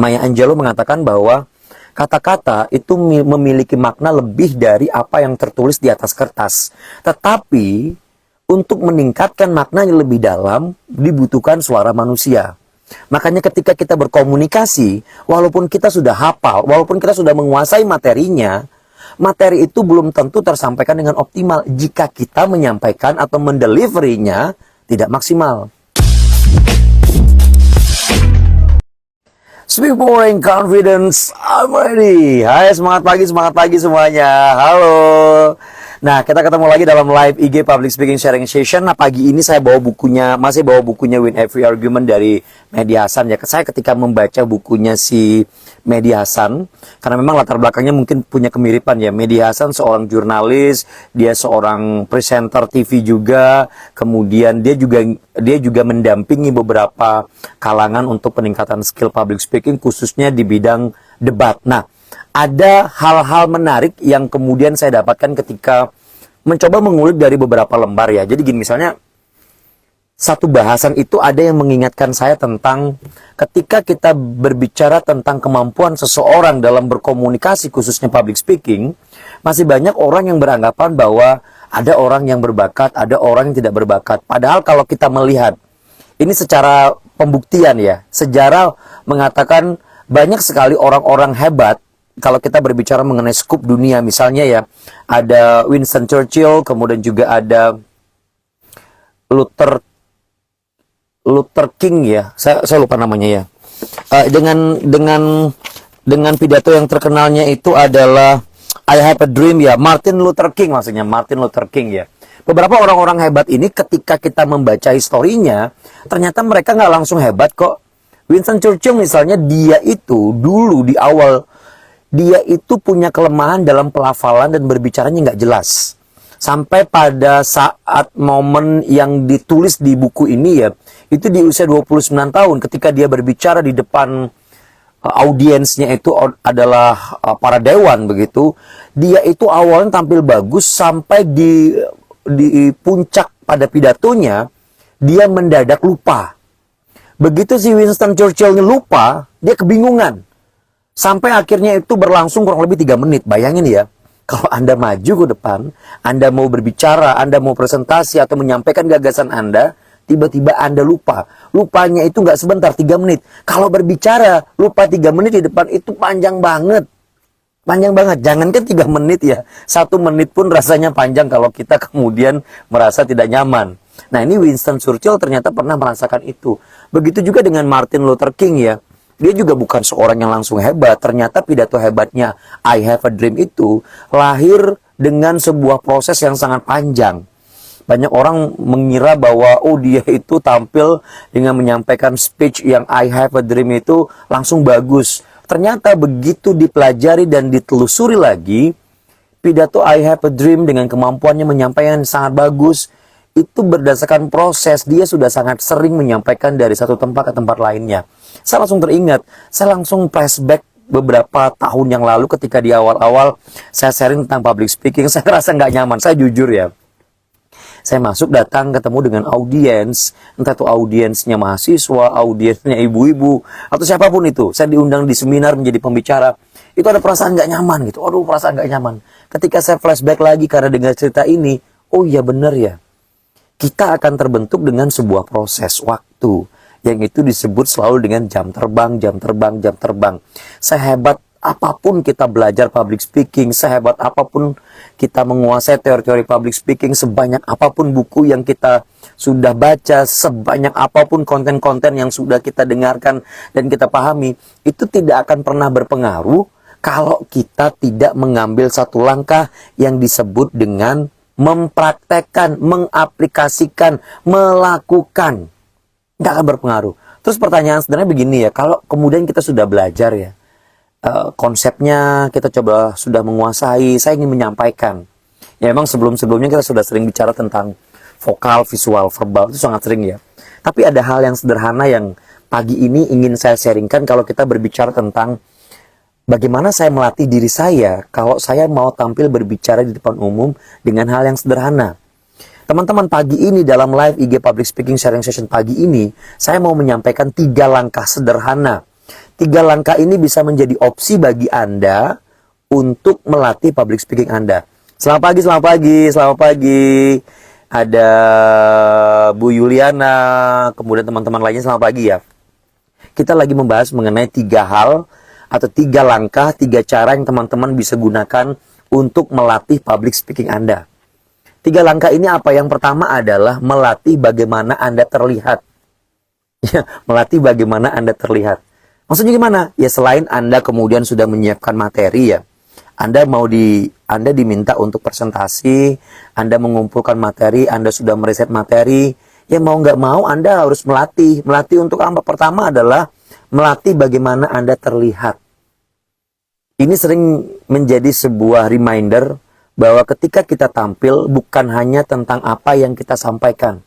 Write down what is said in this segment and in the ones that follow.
Maya Angelou mengatakan bahwa kata-kata itu memiliki makna lebih dari apa yang tertulis di atas kertas. Tetapi untuk meningkatkan maknanya lebih dalam dibutuhkan suara manusia. Makanya ketika kita berkomunikasi, walaupun kita sudah hafal, walaupun kita sudah menguasai materinya, materi itu belum tentu tersampaikan dengan optimal jika kita menyampaikan atau mendeliverinya tidak maksimal. Speak Pouring Confidence, I'm ready. Hai, semangat pagi semuanya. Halo. Nah, kita ketemu lagi dalam live IG Public Speaking Sharing Session. Nah, pagi ini saya masih bawa bukunya Win Every Argument dari Mehdi Hasan. Ya, saya ketika membaca bukunya si Mehdi Hasan, karena memang latar belakangnya mungkin punya kemiripan ya. Mehdi Hasan seorang jurnalis, dia seorang presenter TV juga, kemudian dia juga mendampingi beberapa kalangan untuk peningkatan skill public speaking, khususnya di bidang debat. Nah, ada hal-hal menarik yang kemudian saya dapatkan ketika mencoba mengulik dari beberapa lembar ya. Jadi gini, misalnya satu bahasan itu ada yang mengingatkan saya tentang ketika kita berbicara tentang kemampuan seseorang dalam berkomunikasi, khususnya public speaking, masih banyak orang yang beranggapan bahwa ada orang yang berbakat, ada orang yang tidak berbakat. Padahal kalau kita melihat ini secara pembuktian ya, sejarah mengatakan banyak sekali orang-orang hebat. Kalau kita berbicara mengenai skup dunia, misalnya ya, ada Winston Churchill, kemudian juga ada Luther King ya, saya lupa namanya ya. Dengan pidato yang terkenalnya itu adalah I Have a Dream ya, Martin Luther King maksudnya, Martin Luther King ya. Beberapa orang-orang hebat ini ketika kita membaca historinya, ternyata mereka nggak langsung hebat kok. Winston Churchill misalnya, dia itu dulu di awal, dia itu punya kelemahan dalam pelafalan dan berbicaranya nggak jelas. Sampai pada saat momen yang ditulis di buku ini ya, itu di usia 29 tahun ketika dia berbicara di depan audiensnya itu adalah para dewan begitu. Dia itu awalnya tampil bagus sampai di puncak pada pidatonya, dia mendadak lupa. Begitu si Winston Churchill lupa, dia kebingungan. Sampai akhirnya itu berlangsung kurang lebih 3 menit. Bayangin ya, kalau Anda maju ke depan, Anda mau berbicara, Anda mau presentasi atau menyampaikan gagasan Anda, tiba-tiba Anda lupa. Lupanya itu nggak sebentar, 3 menit. Kalau berbicara, lupa 3 menit di depan itu panjang banget. Panjang banget, jangankan 3 menit ya, 1 menit pun rasanya panjang kalau kita kemudian merasa tidak nyaman. Nah, ini Winston Churchill ternyata pernah merasakan itu. Begitu juga dengan Martin Luther King ya. Dia juga bukan seorang yang langsung hebat. Ternyata pidato hebatnya I Have a Dream itu lahir dengan sebuah proses yang sangat panjang. Banyak orang mengira bahwa dia itu tampil dengan menyampaikan speech yang I Have a Dream itu langsung bagus. Ternyata begitu dipelajari dan ditelusuri lagi, pidato I Have a Dream dengan kemampuannya menyampaikan sangat bagus, itu berdasarkan proses. Dia sudah sangat sering menyampaikan dari satu tempat ke tempat lainnya. Saya langsung teringat, saya langsung flashback beberapa tahun yang lalu ketika di awal-awal saya sharing tentang public speaking. Saya rasa nggak nyaman, saya jujur ya. Saya masuk, datang, ketemu dengan audiens, entah itu audiensnya mahasiswa, audiensnya ibu-ibu, atau siapapun itu. Saya diundang di seminar menjadi pembicara. Itu ada perasaan nggak nyaman gitu. Aduh, perasaan nggak nyaman. Ketika saya flashback lagi karena dengar cerita ini, oh iya bener ya. Kita akan terbentuk dengan sebuah proses waktu yang itu disebut selalu dengan jam terbang. Sehebat apapun kita belajar public speaking, sehebat apapun kita menguasai teori-teori public speaking, sebanyak apapun buku yang kita sudah baca, sebanyak apapun konten-konten yang sudah kita dengarkan dan kita pahami, itu tidak akan pernah berpengaruh kalau kita tidak mengambil satu langkah yang disebut dengan mempraktekkan, mengaplikasikan, melakukan. Nggak akan berpengaruh. Terus pertanyaan sebenarnya begini ya, kalau kemudian kita sudah belajar ya, konsepnya kita sudah menguasai, saya ingin menyampaikan. Ya memang sebelum-sebelumnya kita sudah sering bicara tentang vokal, visual, verbal, itu sangat sering ya. Tapi ada hal yang sederhana yang pagi ini ingin saya sharingkan kalau kita berbicara tentang bagaimana saya melatih diri saya kalau saya mau tampil berbicara di depan umum dengan hal yang sederhana. Teman-teman, pagi ini dalam live IG Public Speaking Sharing Session pagi ini, saya mau menyampaikan 3 langkah sederhana. 3 langkah ini bisa menjadi opsi bagi Anda untuk melatih public speaking Anda. Selamat pagi, selamat pagi, selamat pagi. Ada Bu Yuliana, kemudian teman-teman lainnya, selamat pagi ya. Kita lagi membahas mengenai 3 hal atau 3 langkah, 3 cara yang teman-teman bisa gunakan untuk melatih public speaking Anda. 3 langkah ini apa? Yang pertama adalah melatih bagaimana Anda terlihat. Ya, melatih bagaimana Anda terlihat. Maksudnya gimana? Ya selain Anda kemudian sudah menyiapkan materi ya. Anda diminta untuk presentasi, Anda mengumpulkan materi, Anda sudah meriset materi, ya mau nggak mau Anda harus melatih. Melatih untuk apa? Pertama adalah melatih bagaimana Anda terlihat. Ini sering menjadi sebuah reminder bahwa ketika kita tampil bukan hanya tentang apa yang kita sampaikan,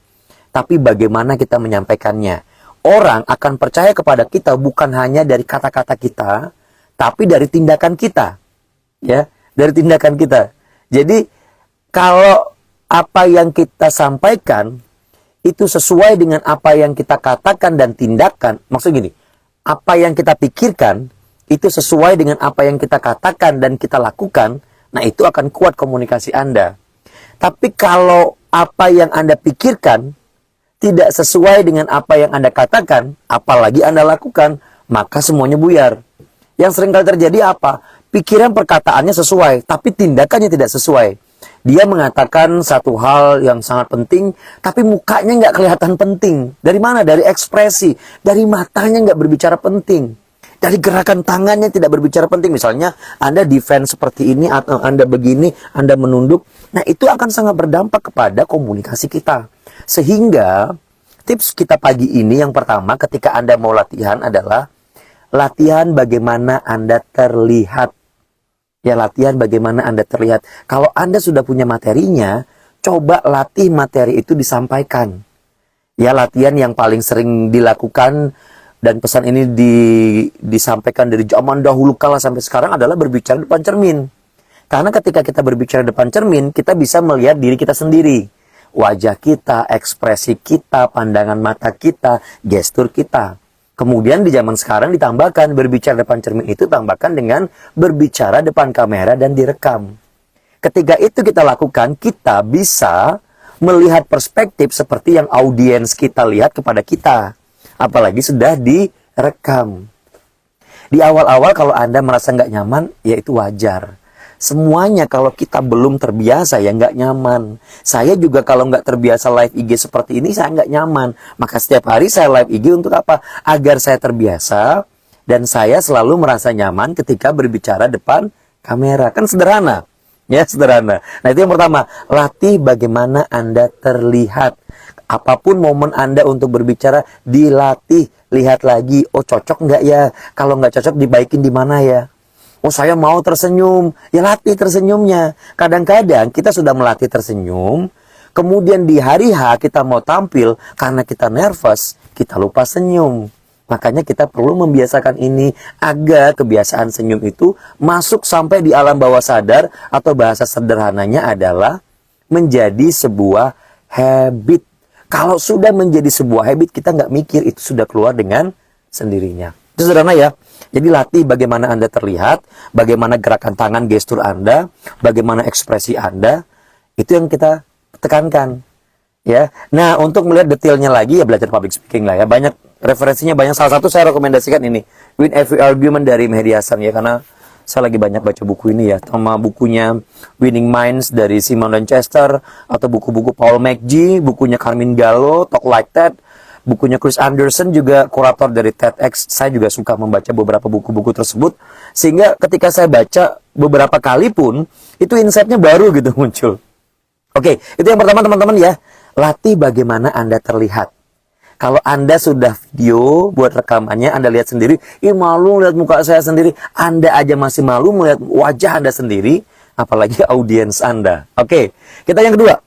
tapi bagaimana kita menyampaikannya. Orang akan percaya kepada kita bukan hanya dari kata-kata kita, tapi dari tindakan kita. Ya, dari tindakan kita. Jadi kalau apa yang kita sampaikan itu sesuai dengan apa yang kita katakan dan tindakan, maksud gini, apa yang kita pikirkan itu sesuai dengan apa yang kita katakan dan kita lakukan, nah itu akan kuat komunikasi Anda. Tapi kalau apa yang Anda pikirkan tidak sesuai dengan apa yang Anda katakan, apalagi Anda lakukan, maka semuanya buyar. Yang sering kali terjadi apa? Pikiran perkataannya sesuai, tapi tindakannya tidak sesuai. Dia mengatakan satu hal yang sangat penting, tapi mukanya nggak kelihatan penting. Dari mana? Dari ekspresi. Dari matanya nggak berbicara penting. Dari gerakan tangannya tidak berbicara penting. Misalnya, Anda defense seperti ini, atau Anda begini, Anda menunduk. Nah, itu akan sangat berdampak kepada komunikasi kita. Sehingga, tips kita pagi ini yang pertama ketika Anda mau latihan adalah latihan bagaimana Anda terlihat. Ya, latihan bagaimana Anda terlihat. Kalau Anda sudah punya materinya, coba latih materi itu disampaikan. Ya, latihan yang paling sering dilakukan dan pesan ini disampaikan dari zaman dahulu kala sampai sekarang adalah berbicara depan cermin. Karena ketika kita berbicara depan cermin, kita bisa melihat diri kita sendiri. Wajah kita, ekspresi kita, pandangan mata kita, gestur kita. Kemudian di zaman sekarang ditambahkan berbicara depan cermin itu tambahkan dengan berbicara depan kamera dan direkam. Ketika itu kita lakukan, kita bisa melihat perspektif seperti yang audiens kita lihat kepada kita. Apalagi sudah direkam. Di awal-awal kalau Anda merasa nggak nyaman, ya itu wajar. Semuanya kalau kita belum terbiasa ya nggak nyaman. Saya juga kalau nggak terbiasa live IG seperti ini saya nggak nyaman. Maka setiap hari saya live IG untuk apa? Agar saya terbiasa dan saya selalu merasa nyaman ketika berbicara depan kamera. Kan sederhana. Ya sederhana. Nah itu yang pertama. Latih bagaimana Anda terlihat. Apapun momen Anda untuk berbicara dilatih. Lihat lagi. Oh cocok nggak ya? Kalau nggak cocok dibaikin di mana ya? Oh saya mau tersenyum, ya latih tersenyumnya. Kadang-kadang kita sudah melatih tersenyum, kemudian di hari H kita mau tampil, karena kita nervous, kita lupa senyum. Makanya kita perlu membiasakan ini, agar kebiasaan senyum itu masuk sampai di alam bawah sadar, atau bahasa sederhananya adalah menjadi sebuah habit. Kalau sudah menjadi sebuah habit, kita nggak mikir, itu sudah keluar dengan sendirinya. Itu sederhana ya. Jadi latih bagaimana Anda terlihat, bagaimana gerakan tangan, gestur Anda, bagaimana ekspresi Anda, itu yang kita tekankan. Ya, nah untuk melihat detailnya lagi ya belajar public speaking lah ya. Banyak referensinya banyak. Salah satu saya rekomendasikan ini, Win Every Argument dari Mehdi Hasan ya, karena saya lagi banyak baca buku ini ya, sama bukunya Winning Minds dari Simon dan Chester, atau buku-buku Paul McGee, bukunya Carmine Gallo, Talk Like That. Bukunya Chris Anderson juga kurator dari TEDx. Saya juga suka membaca beberapa buku-buku tersebut. Sehingga ketika saya baca beberapa kali pun, itu insight-nya baru gitu muncul. Oke, itu yang pertama teman-teman ya. Latih bagaimana Anda terlihat. Kalau Anda sudah video buat rekamannya, Anda lihat sendiri, malu lihat muka saya sendiri. Anda aja masih malu melihat wajah Anda sendiri, apalagi audiens Anda. Oke, kita yang kedua.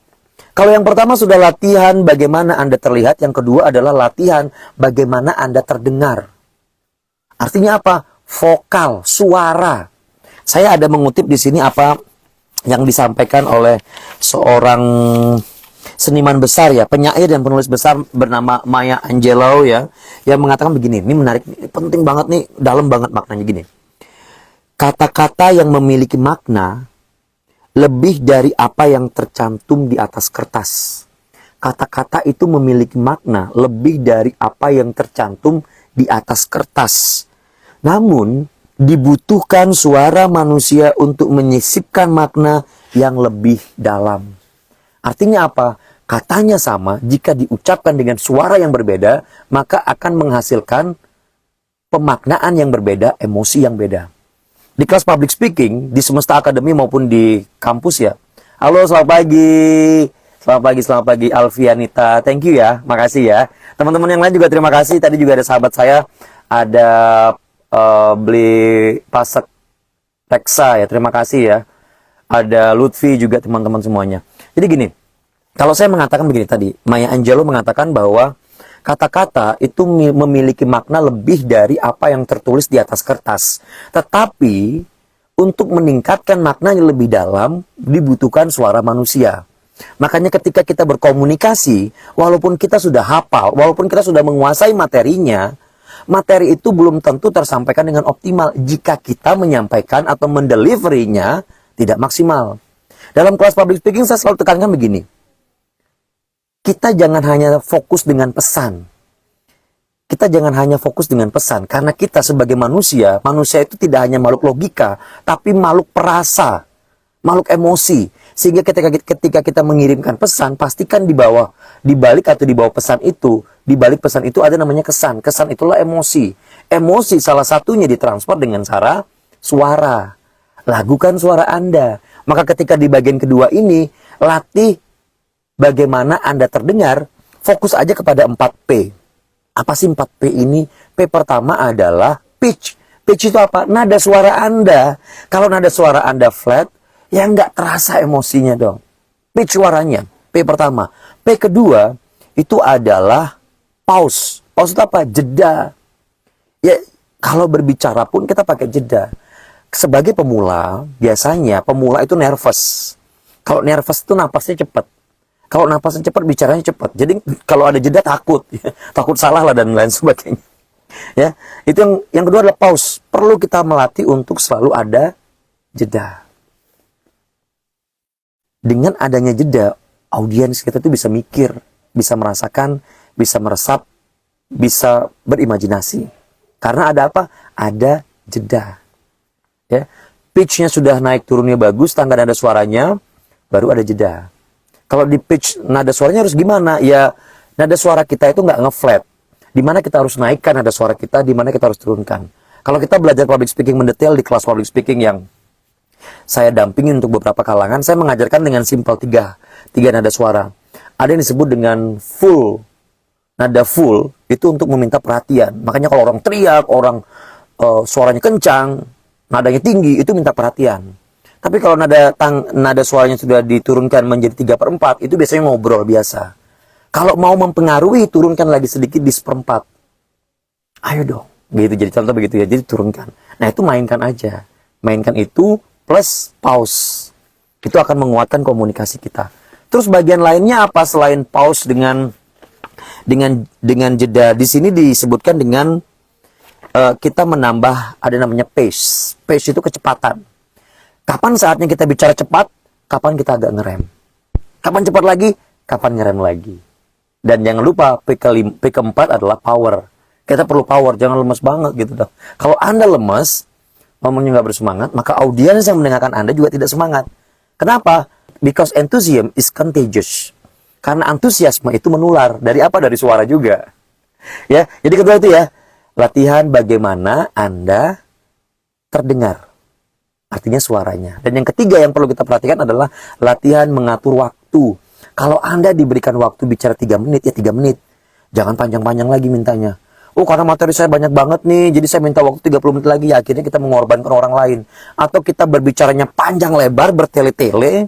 Kalau yang pertama sudah latihan bagaimana Anda terlihat, yang kedua adalah latihan bagaimana Anda terdengar. Artinya apa? Vokal, suara. Saya ada mengutip di sini apa yang disampaikan oleh seorang seniman besar ya, penyair dan penulis besar bernama Maya Angelou ya, yang mengatakan begini, ini menarik, ini penting banget nih, dalam banget maknanya gini. Kata-kata yang memiliki makna lebih dari apa yang tercantum di atas kertas. Kata-kata itu memiliki makna lebih dari apa yang tercantum di atas kertas. Namun, dibutuhkan suara manusia untuk menyisipkan makna yang lebih dalam. Artinya apa? Katanya sama, jika diucapkan dengan suara yang berbeda, maka akan menghasilkan pemaknaan yang berbeda, emosi yang beda. Di kelas public speaking, di Semesta Academy maupun di kampus ya. Halo, selamat pagi. Selamat pagi Alfianita. Thank you ya, makasih ya. Teman-teman yang lain juga terima kasih. Tadi juga ada sahabat saya, ada beli pasak Teksa ya, terima kasih ya. Ada Lutfi juga, teman-teman semuanya. Jadi gini, kalau saya mengatakan begini tadi, Maya Angelou mengatakan bahwa kata-kata itu memiliki makna lebih dari apa yang tertulis di atas kertas. Tetapi untuk meningkatkan maknanya lebih dalam dibutuhkan suara manusia. Makanya ketika kita berkomunikasi, walaupun kita sudah hafal, walaupun kita sudah menguasai materinya, materi itu belum tentu tersampaikan dengan optimal jika kita menyampaikan atau mendeliverinya tidak maksimal. Dalam kelas public speaking saya selalu tekankan begini. Kita jangan hanya fokus dengan pesan. Kita jangan hanya fokus dengan pesan. Karena kita sebagai manusia, manusia itu tidak hanya makhluk logika, tapi makhluk perasa, makhluk emosi. Sehingga ketika kita mengirimkan pesan, pastikan di balik atau di bawah pesan itu, di balik pesan itu ada namanya kesan. Kesan itulah emosi. Emosi salah satunya ditransfer dengan cara suara. Lagukan suara Anda. Maka ketika di bagian kedua ini, latih bagaimana Anda terdengar, fokus aja kepada 4P. Apa sih 4P ini? P pertama adalah pitch. Pitch itu apa? Nada suara Anda. Kalau nada suara Anda flat, ya nggak terasa emosinya dong. Pitch suaranya, P pertama. P kedua, itu adalah pause. Pause itu apa? Jeda. Ya, kalau berbicara pun kita pakai jeda. Sebagai pemula, biasanya pemula itu nervous. Kalau nervous itu napasnya cepat. Kalau napasnya cepat, bicaranya cepat. Jadi kalau ada jeda takut. Takut salah lah dan lain sebagainya. Ya, itu yang kedua adalah pause. Perlu kita melatih untuk selalu ada jeda. Dengan adanya jeda, audiens kita itu bisa mikir, bisa merasakan, bisa meresap, bisa berimajinasi. Karena ada apa? Ada jeda. Ya, pitch-nya sudah naik turunnya bagus, tangga nada suaranya, baru ada jeda. Kalau di pitch nada suaranya harus gimana? Ya, nada suara kita itu nggak nge-flat. Di mana kita harus naikkan nada suara kita, di mana kita harus turunkan. Kalau kita belajar public speaking mendetail di kelas public speaking yang saya dampingin untuk beberapa kalangan, saya mengajarkan dengan simpel tiga nada suara. Ada yang disebut dengan full. Nada full itu untuk meminta perhatian. Makanya kalau orang teriak, orang suaranya kencang, nadanya tinggi, itu minta perhatian. Tapi kalau nada suaranya sudah diturunkan menjadi 3/4, itu biasanya ngobrol biasa. Kalau mau mempengaruhi, turunkan lagi sedikit di 1/4. Ayo dong. Gitu, jadi contoh begitu ya, jadi turunkan. Nah itu mainkan aja. Mainkan itu plus pause. Itu akan menguatkan komunikasi kita. Terus bagian lainnya apa selain pause dengan jeda? Di sini disebutkan dengan kita menambah ada namanya pace. Pace itu kecepatan. Kapan saatnya kita bicara cepat, kapan kita agak ngerem. Kapan cepat lagi, kapan ngerem lagi. Dan jangan lupa P keempat adalah power. Kita perlu power, jangan lemes banget gitu dong. Kalau Anda lemes, ngomongnya nggak bersemangat, maka audiens yang mendengarkan Anda juga tidak semangat. Kenapa? Because enthusiasm is contagious. Karena antusiasme itu menular. Dari apa? Dari suara juga. Ya, jadi kedua itu ya, latihan bagaimana Anda terdengar. Artinya suaranya. Dan yang ketiga yang perlu kita perhatikan adalah latihan mengatur waktu. Kalau Anda diberikan waktu bicara 3 menit, ya 3 menit. Jangan panjang-panjang lagi mintanya. Oh, karena materi saya banyak banget nih, jadi saya minta waktu 30 menit lagi. Ya, akhirnya kita mengorbankan orang lain. Atau kita berbicaranya panjang lebar, bertele-tele,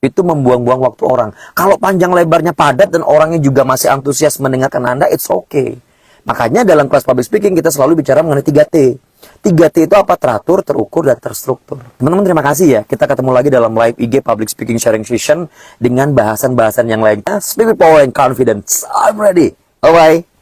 itu membuang-buang waktu orang. Kalau panjang lebarnya padat dan orangnya juga masih antusias mendengarkan Anda, it's okay. Makanya dalam kelas public speaking kita selalu bicara mengenai 3T. 3T itu apa? Teratur, terukur, dan terstruktur. Teman-teman terima kasih ya. Kita ketemu lagi dalam live IG Public Speaking Sharing Session dengan bahasan-bahasan yang lainnya. Speak with power and confidence. I'm ready. Bye-bye.